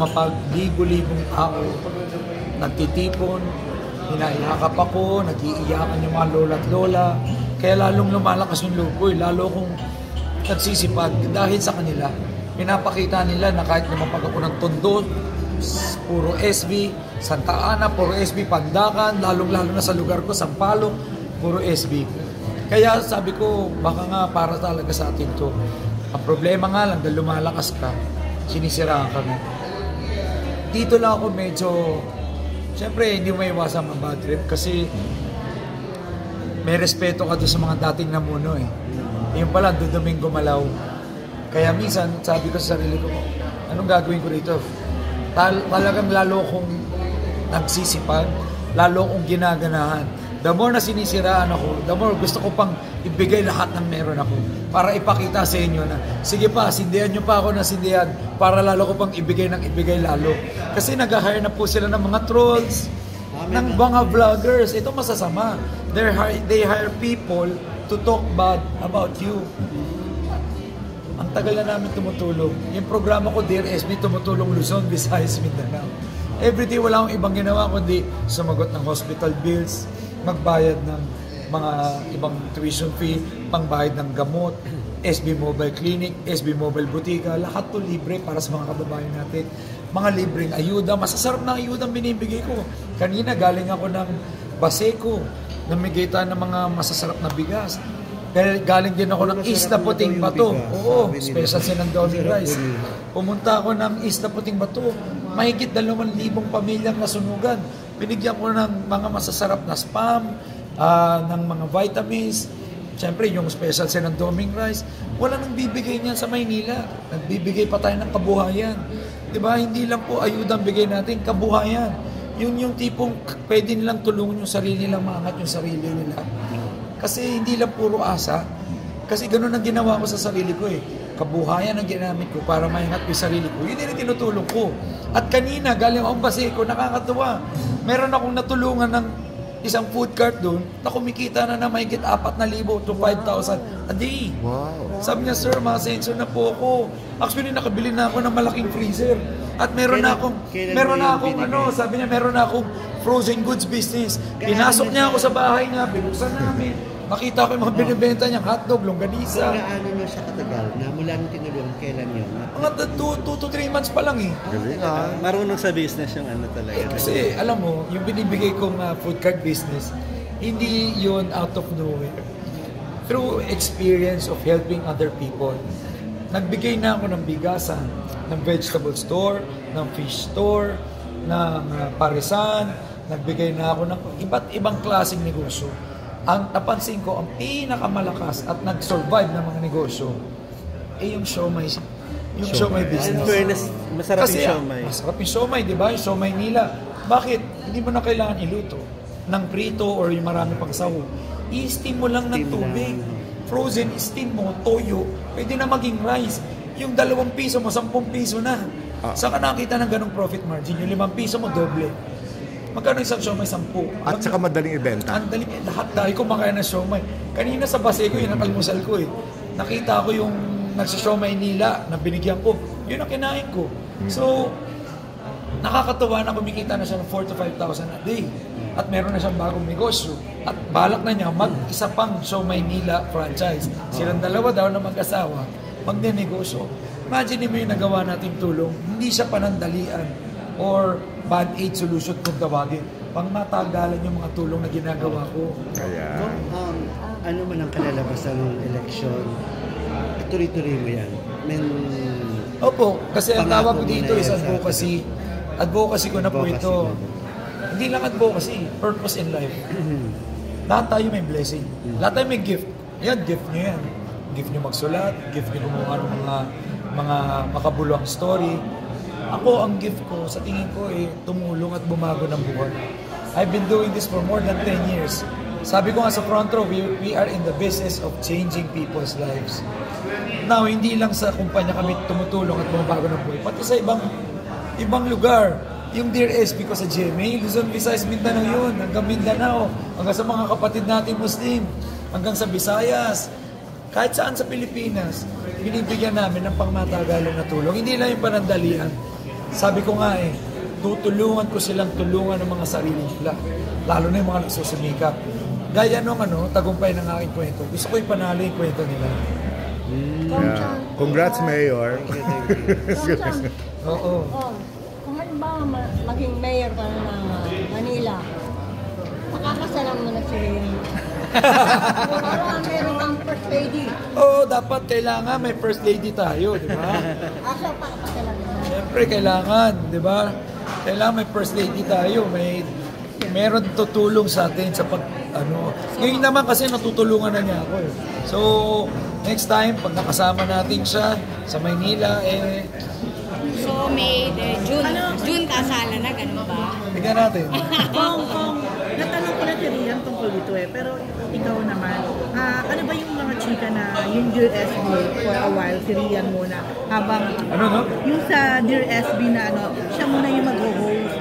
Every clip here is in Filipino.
mapag-libo-libong tao, nagtitipon, hinahihakap ako, nag-iiyakan yung mga lola at lola. Kaya lalong lumalakas yung loob ko, lalo kong nagsisipag dahil sa kanila. Pinapakita nila na kahit lumapag ako ng Tondo, puro SB, Santa Ana, puro SB, Pandakan, lalong-lalo na sa lugar ko, Sampaloc, puro SB. Kaya sabi ko, baka nga para talaga sa atin to. Ang problema nga lang, dahil lumalakas ka, sinisiraan kami. Dito lang ako medyo, siyempre hindi mo maiwasan ang bad trip kasi may respeto ka doon sa mga dating namuno eh. Yung pala, duduming gumalaw. Kaya minsan, sabi ko sa sarili ko, anong gagawin ko dito? Talagang lalo kong nagsisipag, lalo kong ginaganahan. The more na sinisiraan ako, the more gusto ko pang ibigay lahat ng meron ako para ipakita sa inyo na, sige pa, sindihan nyo pa ako na sindihan para lalo ko pang ibigay ng ibigay lalo. Kasi nag-hire na po sila ng mga trolls, ng mga vloggers. Ito masasama. They hire people to talk bad about you. Ang tagal na namin tumutulong. Yung programa ko, Dear SB, tumutulong Luzon, Visayas, Mindanao. Everyday wala akong ibang ginawa kundi sumagot ng hospital bills, magbayad ng mga ibang tuition fee, pangbayad ng gamot, SB Mobile Clinic, SB Mobile Butika, lahat to libre para sa mga kababayan natin. Mga libreng ayuda, masasarap na ayuda ang binibigay ko. Kanina galing ako ng Baseco, namigay tayo ng mga masasarap na bigas. Galing din ako ng Isla Puting Bato. Oo, special sinandomi rice. Pumunta ako ng Isla Puting Bato. Mahigit 2,000 pamilyang nasunugan. Binigyan ko ng mga masasarap na spam, ng mga vitamins. Siyempre, yung special sinandoming rice. Wala nang bibigay niyan sa Maynila. Nagbibigay pa tayo ng kabuhayan. Diba? Hindi lang po ayuda ang bigay natin, kabuhayan. Yun yung tipong pwede nilang tulungan yung sarili nilang, maangat yung sarili nila. Kasi hindi lang puro asa. Kasi ganun ang ginawa ko sa sarili ko eh. Kabuhayan ang ginamit ko para maingat ko yung sarili ko. Yun din ang tinutulong ko. At kanina, galing akong Baseco, nakakatuwa. Meron akong natulungan ng isang food cart doon na kumikita na mahigit 4,000 to 5,000 a day. Wow. Sabi niya, sir, mga sensor na po ako. Actually, nakabili na ako ng malaking freezer. At meron na akong sabi niya, meron na akong frozen goods business. Pinasok niya ako sa bahay niya, binuksan namin. Makita ko yung mga binibenta niya, hotdog, longganisa. Gaano na siya katagal na mula nung tinulong, kailan yun? Mga 2 to 3 months pa lang eh. Marunong sa business yung ano talaga. Kasi alam mo, yung binibigay kong food cart business, hindi yun out of nowhere. Through experience of helping other people, nagbigay na ako ng bigasan, ng vegetable store, ng fish store, ng parisan, nagbigay na ako ng iba't ibang klaseng negosyo. Ang napansin ko, ang pinakamalakas at nag-survive ng mga negosyo, yung siomay. Yung siomay business. Fairness, masarap kasi, yung siomay. Masarap yung siomay, di ba? Yung siomay nila. Bakit? Hindi mo na kailangan iluto ng prito or yung marami pang sahog. I-steam mo lang ng tubig. Frozen, steam mo, toyo. Pwede na maging rice. Yung 2 piso mo, 10 piso na. Saka nakita ng ganong profit margin. Yung 5 piso mo, doble. Magkano isang siomay? 10. At saka madaling ibenta. Ang lahat dahil kumakain ng siomay. Kanina sa Baseco, yun ang almusal ko eh. Nakita ko yung nagsisiomay nila na binigyan ko. Yun ang kinain ko. So, nakakatuwa na kumikita na siya ng 4,000 to 5,000 a day. At meron na siyang bagong negosyo. At balak na niya mag-isa pang siomay nila franchise. Silang dalawa daw na mag-asawa, magne-negosyo. Imagine mo yung nagawa nating tulong. Hindi siya panandalian or band-aid solution kung tawagin. Pang matagalan yung mga tulong na ginagawa ko. Kaya... ano man ang kalalabasan ng eleksyon, tuloy-tuloy mo yan. Opo, kasi ang tawag ko dito is advocacy. Advocacy ko na po ito. Hindi lang advocacy, purpose in life. Lahat tayo may blessing. Lahat tayo may gift. Yan, gift nyo yan. Gift nyo magsulat, gift nyo gumawa ng mga makabuluhang story. Ako, ang gift ko, sa tingin ko, tumulong at bumago ng buhay. I've been doing this for more than 10 years. Sabi ko nga sa front row, we are in the business of changing people's lives. Now, hindi lang sa kumpanya kami tumutulong at bumabago ng buhay, pati sa ibang lugar. Yung Dear SB ko sa GMA, Luzon, Visayas, Mindanao yun, hanggang Mindanao, hanggang sa mga kapatid natin Muslim, hanggang sa Visayas, kahit saan sa Pilipinas, binibigyan namin ng pangmatagalang na tulong. Hindi lang yung panandalian. Sabi ko nga tutulungan ko silang tulungan ng mga sarili nila. Lalo na yung mga nagsusumikap. Gaya nung tagumpay ng aking kwento. Gusto ko ipanalo yung kwento nila. Yeah. Congrats, Mayor. Oo. Kung halimbawa maging mayor ka ng Manila, makakasalam mo na si Rian. Meron kang first lady. Oo, dapat kailangan may first lady tayo, di ba? Asa pa kasalam mo? Siyempre, kailangan, di ba? Kailangan may first lady tayo. Meron tutulong sa atin sa Ngayon naman kasi natutulungan na niya ako eh. So, next time, pag nakasama natin siya sa Maynila, So, June kasala na, ganun ba? tignan natin. Kung natanong ko na si Rian tungkol dito pero ikaw naman, ano ba yung mga chika na yung Dear SB for a while, si Rian muna, habang yung sa Dear SB na siya muna yung mag-host.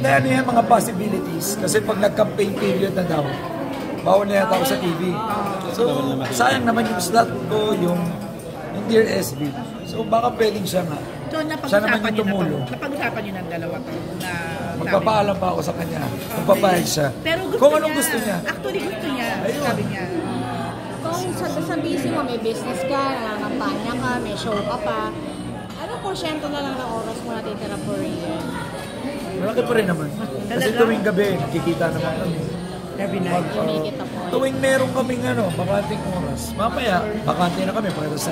Ano yan mga possibilities. Kasi pag nag-campaign period na daw, bawal na yata ako sa TV. So, sayang naman yung slot ko, yung Dear SB. So, baka pwedeng siya nga. So, siya naman yung tumulong. Napag-usapan niyo ng dalawa to na magpapaalam pa ako sa kanya. Magpapayag siya. Pero gusto kung anong gusto niya. Actually, gusto niya. Sabi niya. Kung sa busy mo, may business ka, nangangampanya ka, may show ka pa, anong porsyento na lang ng oras mo natitira for Rian? Malaki pa rin naman. Kasi tuwing gabi, nakikita naman kami. Every night. Kumikita po. Tuwing meron kaming bakanting oras. Mamaya, bakante na kami para sa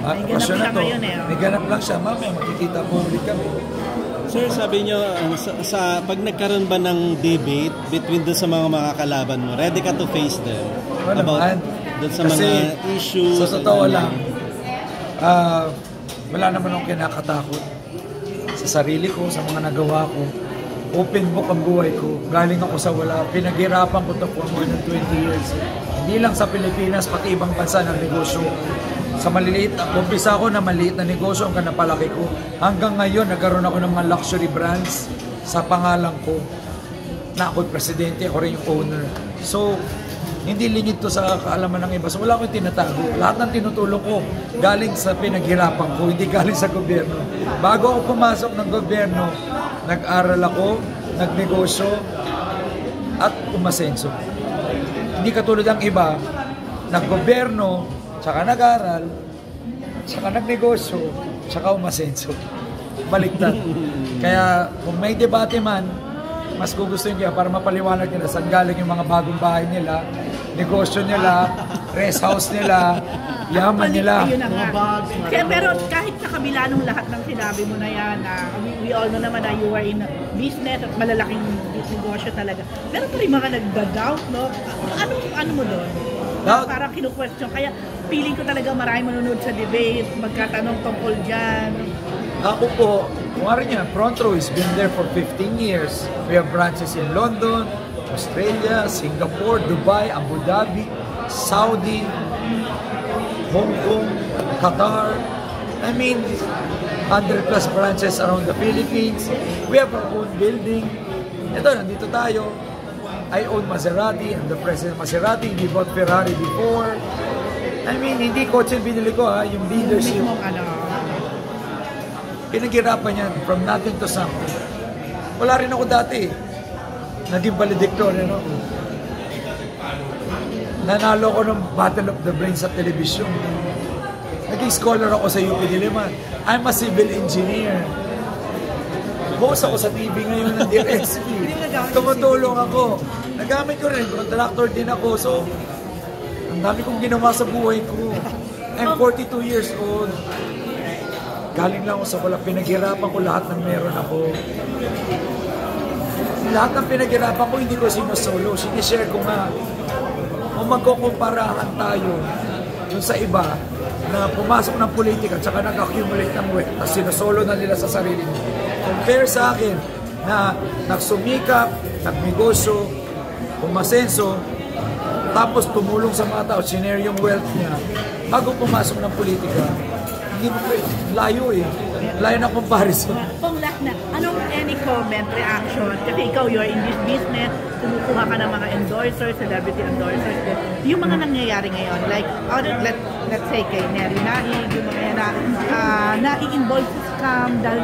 okasyon na to. May ganap lang siya. Mamaya, makikita po ulit kami. Sir, sabi nyo, pag nagkaroon ba ng debate between doon sa mga kalaban mo, ready ka to face them? About doon sa mga issues? Sa totoo lang, wala naman akong kinakatakot sa sarili ko, sa mga nagawa ko. Open book ang buhay ko. Galing ako sa wala. Pinaghirapan ko ito for more than 20 years. Hindi lang sa Pilipinas, pati ibang bansa ng negosyo. Sa maliliit, umpisa ako na maliit na negosyo ang kanapalaki ko. Hanggang ngayon, nagkaroon ako ng mga luxury brands sa pangalan ko. Na ako'y presidente, ako rin yung owner. So, hindi lingid to sa kaalaman ng iba. So, wala akong tinatago. Lahat ng tinutulong ko galing sa pinaghirapan ko, hindi galing sa gobyerno. Bago ako pumasok ng gobyerno, nag-aral ako, nagnegosyo, at umasenso. Hindi katulad ng iba, naggobyerno, tsaka nag-aral, tsaka nagnegosyo, tsaka umasenso. Baliktad. Kaya kung may debate man, mas gugustuhin kaya para mapaliwanag nila saan galing yung mga bagong bahay nila, negosyo nila, rest house nila, yaman nila. Kaya pero kahit sa kabila ng lahat ng sinabi mo na yan, we all know naman na you are in business at malalaking negosyo talaga. Meron pa rin mga nagda-doubt, no? Ano mo doon? Parang kinu-question. Kaya feeling ko talaga marami manonood sa debate, magkatanong tungkol dyan. Ako po, kung ano niya, Front Row has been there for 15 years. We have branches in London, Australia, Singapore, Dubai, Abu Dhabi, Saudi, Hong Kong, Qatar. I mean, 100 plus branches around the Philippines. We have our own building. Ito, nandito tayo. I own Maserati. I'm the president of Maserati. We bought Ferrari before. I mean, hindi kotse binili ko yung leadership. Pinaghirapan yan from nothing to something. Wala rin ako dati. Naging valedictorian ako. Nanalo ko ng Battle of the Brains sa television. Naging scholar ako sa UP Diliman. I'm a civil engineer. Host ako sa TV ngayon ng DSP. Tumutulong ako. Nagamit ko rin. Contractor din ako. So, ang dami kong ginawa sa buhay ko. I'm 42 years old. Galing lang ako sa wala. Pinaghirapan ko lahat ng meron ako. Lahat ng pinaghirapan ko, hindi ko sinusolo. Sinishare ko nga. Kung magkukumparahan tayo dun sa iba na pumasok ng politika at saka nag-accumulate ng wealth at sinusolo na nila sa sarili nila. Compare sa akin na nagsumikap, nagnegosyo, umasenso, tapos tumulong sa mga tao, sinare yung wealth niya bago pumasok ng politika. Hindi mo layo eh. Layo na comparison. Kung last na anong any comment, reaction? Kasi ikaw, you're in this business, kumukuha ka ng mga endorsers, celebrity endorsers. Yung mga nangyayari ngayon, like, let's say kay Neri Naig, yung mga yan na i-involve sa scam dahil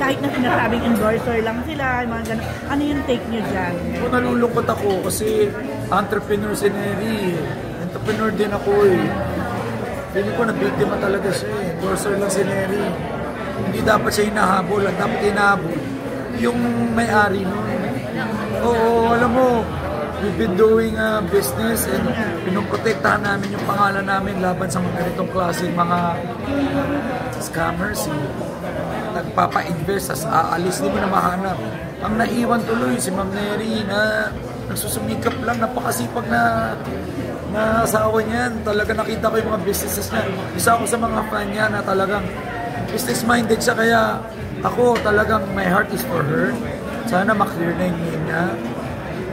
kahit na sinasabing endorser lang sila, mga ganun. Ano yung take nyo dyan? Nalulungkot ako kasi entrepreneur si Neri. Entrepreneur din ako eh. Feeling ko nabiktima talaga siya eh. Endorser lang si Neri. Hindi dapat siya hinahabol. Ang dapat hinahabol yung may-ari nun. Oo, alam mo, we've been doing business and pinoprotektahan namin yung pangalan namin laban sa mga ganitong klase mga scammers. Nagpapa-invest, aalis, di mo na mahanap. Ang naiwan tuloy si Ma'am Neri na nagsusumikap lang, napakasipag na asawa niyan. Talaga nakita ko yung mga businesses niya. Isa ako sa mga fan niya na talagang business-minded siya, kaya ako talagang my heart is for her. Sana maklear na yung name niya.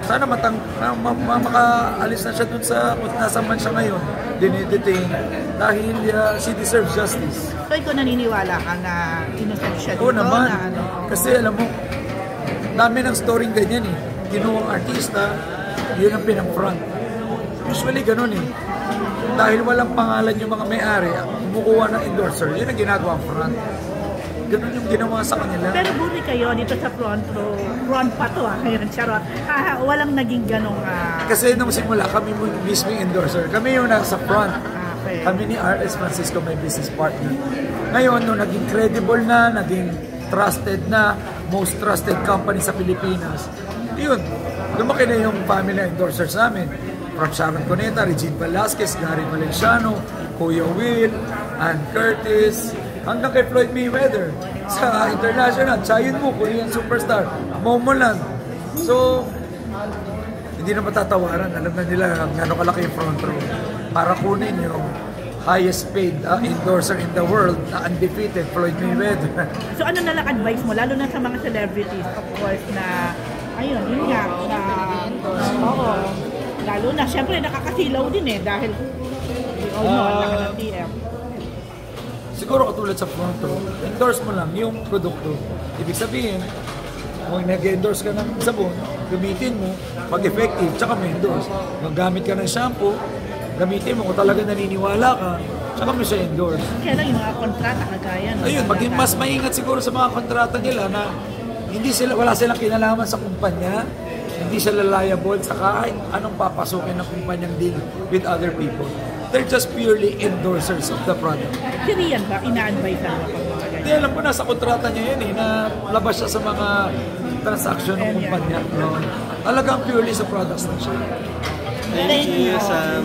Sana makaalis na siya dun sa kung nasa man siya ngayon, dinidetain. Dahil she deserves justice. So ikaw naniniwala ka na innocent siya dito? Oo naman. Na, ano? Kasi alam mo, dami ng story ganyan eh. Kinuwang artista, yun ang pinang-front. Usually ganun eh. Dahil walang pangalan yung mga may-ari, kumukuha ng endorser, yun ang ginagawa front. Ganun yung ginawa sa kanila. Pero buti kayo dito sa front pa to ngayon, charot. Walang naging ganong... Kasi nung simula, kami mismo yung endorser. Kami yung nasa front. Okay. Kami ni R.S. Francisco, my business partner. Ngayon, nung naging credible na, naging trusted na, most trusted company sa Pilipinas, yun, lumaki na yung family endorsers namin. From Sharon Cuneta, Regine Velasquez, Gary Valenciano, Kuya Will, Ann Curtis, hanggang kay Floyd Mayweather. Sa international, Chayin Mo, Korean superstar, Momoland. So, hindi na matatawaran. Alam na nila gano'ng kalaki yung front row para kunin yung highest paid endorser in the world na undefeated, Floyd Mayweather. So ano na lang advice mo, lalo na sa mga celebrities, of course, na ayun, yun nga, na oo, lalo na, syempre nakakasilaw din eh, dahil we all know, ang laki ng TM. Siguro katulad sa front row, endorse mo lang yung produkto. Ibig sabihin, kung nag-endorse ka ng sabon, gamitin mo, pag-effective, tsaka may endorse. Magamit ka ng shampoo, gamitin mo kung talaga naniniwala ka, tsaka mo siya endorse. Kaya lang yung mga kontrata kagaya. Ayun, maging mas maingat siguro sa mga kontrata nila na wala silang kinalaman sa kumpanya, hindi sila liable sa kahit anong papasukin ng kumpanyang deal with other people. They're just purely endorsers of the product. Si Rian ba, ina-advise mo pag mga ganyan? Hindi, alam ko nasa kontrata niya yun eh, na labas siya sa mga transaction ng kumpanya. No? Talagang purely sa products na siya. Thank you, Sam.